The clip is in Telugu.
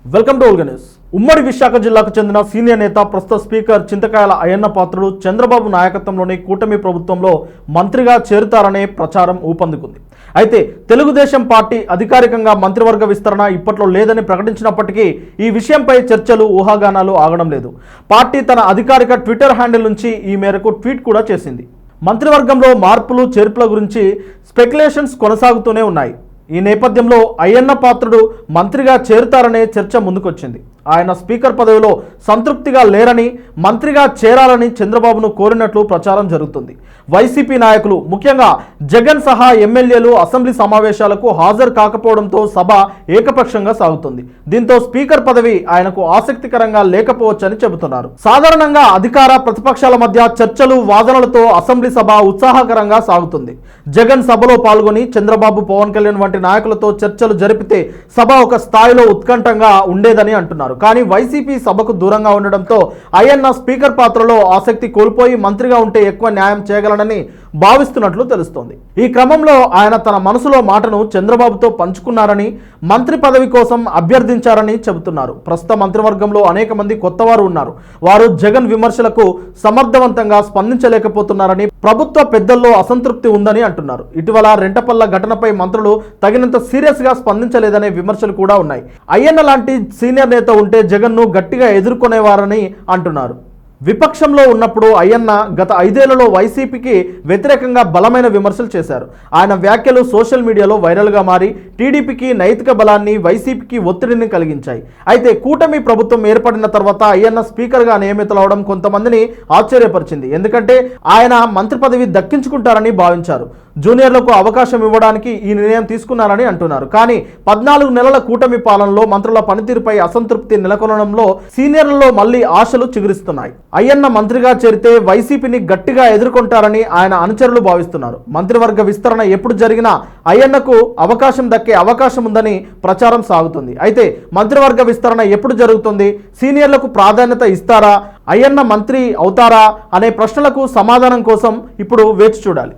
Welcome to Olga news. ఉమ్మడి విశాఖ జిల్లాకు చెందిన సీనియర్ నేత ప్రస్తుత స్పీకర్ చింతకాయల అయ్యన్న పాత్రుడు చంద్రబాబు నాయకత్వంలోని కూటమి ప్రభుత్వంలో మంత్రిగా చేరుతారనే ప్రచారం ఊపందుకుంది. అయితే తెలుగుదేశం పార్టీ అధికారికంగా మంత్రివర్గ విస్తరణ ఇప్పట్లో లేదని ప్రకటించినప్పటికీ ఈ విషయంపై చర్చలు, ఊహాగానాలు ఆగడం లేదు. పార్టీ తన అధికారిక ట్విట్టర్ హ్యాండిల్ నుంచి ఈ మేరకు ట్వీట్ కూడా చేసింది. మంత్రివర్గంలో మార్పులు, చేర్పుల గురించి స్పెక్యులేషన్స్ కొనసాగుతూనే ఉన్నాయి. ఈ నేపథ్యంలో అయ్యన్న పాత్రుడు మంత్రిగా చేరుతారనే చర్చ ముందుకొచ్చింది. ఆయన స్పీకర్ పదవిలో సంతృప్తిగా లేరని, మంత్రిగా చేరాలని చంద్రబాబును కోరినట్లు ప్రచారం జరుగుతుంది. వైసీపీ నాయకులు, ముఖ్యంగా జగన్ సహా ఎమ్మెల్యేలు అసెంబ్లీ సమావేశాలకు హాజరు కాకపోవడంతో సభ ఏకపక్షంగా సాగుతుంది. దీంతో స్పీకర్ పదవి ఆయనకు ఆసక్తికరంగా లేకపోవచ్చని చెబుతున్నారు. సాధారణంగా అధికార ప్రతిపక్షాల మధ్య చర్చలు, వాదనలతో అసెంబ్లీ సభ ఉత్సాహకరంగా సాగుతుంది. జగన్ సభలో పాల్గొని చంద్రబాబు, పవన్ కళ్యాణ్ వంటి నాయకులతో చర్చలు జరిపితే సభ ఒక స్థాయిలో ఉత్కంఠంగా ఉండేదని అంటున్నారు. కానీ వైసీపీ సభకు దూరంగా ఉండడంతో అయ్యన్న స్పీకర్ పాత్రలో ఆసక్తి కోల్పోయి మంత్రిగా ఉంటే ఎక్కువ న్యాయం చేయగలనని భావిస్తున్నట్లు తెలుస్తోంది. ఈ క్రమంలో ఆయన తన మనసులో మాటను చంద్రబాబుతో పంచుకున్నారని, మంత్రి పదవి కోసం అభ్యర్థించారని చెబుతున్నారు. ప్రస్తుత మంత్రివర్గంలో అనేక మంది కొత్తవారు ఉన్నారు. వారు జగన్ విమర్శలకు సమర్థవంతంగా స్పందించలేకపోతున్నారని, ప్రభుత్వ పెద్దల్లో అసంతృప్తి ఉందని అంటున్నారు. ఇటీవల రెంటపల్ల ఘటనపై మంత్రులు తగినంత సీరియస్ గా స్పందించలేదనే విమర్శలు కూడా ఉన్నాయి. అయ్యన్న లాంటి సీనియర్ నేత ఉంటే జగన్ను గట్టిగా ఎదుర్కొనేవారని అంటున్నారు. విపక్షంలో ఉన్నప్పుడు అయ్యన్న గత 5 ఏళ్లలో వైసీపీకి వ్యతిరేకంగా బలమైన విమర్శలు చేశారు. ఆయన వ్యాఖ్యలు సోషల్ మీడియాలో వైరల్గా మారి టీడీపీకి నైతిక బలాన్ని, వైసీపీకి ఒత్తిడిని కలిగించాయి. అయితే కూటమి ప్రభుత్వం ఏర్పడిన తర్వాత అయ్యన్న స్పీకర్గా నియమితులవడం కొంతమందిని ఆశ్చర్యపరిచింది. ఎందుకంటే ఆయన మంత్రి పదవి దక్కించుకుంటారని భావించారు. జూనియర్లకు అవకాశం ఇవ్వడానికి ఈ నిర్ణయం తీసుకున్నారని అంటున్నారు. కానీ 14 నెలల కూటమి పాలనలో మంత్రుల పనితీరుపై అసంతృప్తి నెలకొనడంలో సీనియర్లలో మళ్లీ ఆశలు చిగురిస్తున్నాయి. అయ్యన్న మంత్రిగా చేరితే వైసీపీని గట్టిగా ఎదుర్కొంటారని ఆయన అనుచరులు భావిస్తున్నారు. మంత్రివర్గ విస్తరణ ఎప్పుడు జరిగినా అయ్యన్నకు అవకాశం దక్కే అవకాశం ఉందని ప్రచారం సాగుతుంది. అయితే మంత్రివర్గ విస్తరణ ఎప్పుడు జరుగుతుంది, సీనియర్లకు ప్రాధాన్యత ఇస్తారా, అయ్యన్న మంత్రి అవుతారా అనే ప్రశ్నలకు సమాధానం కోసం ఇప్పుడు వేచి చూడాలి.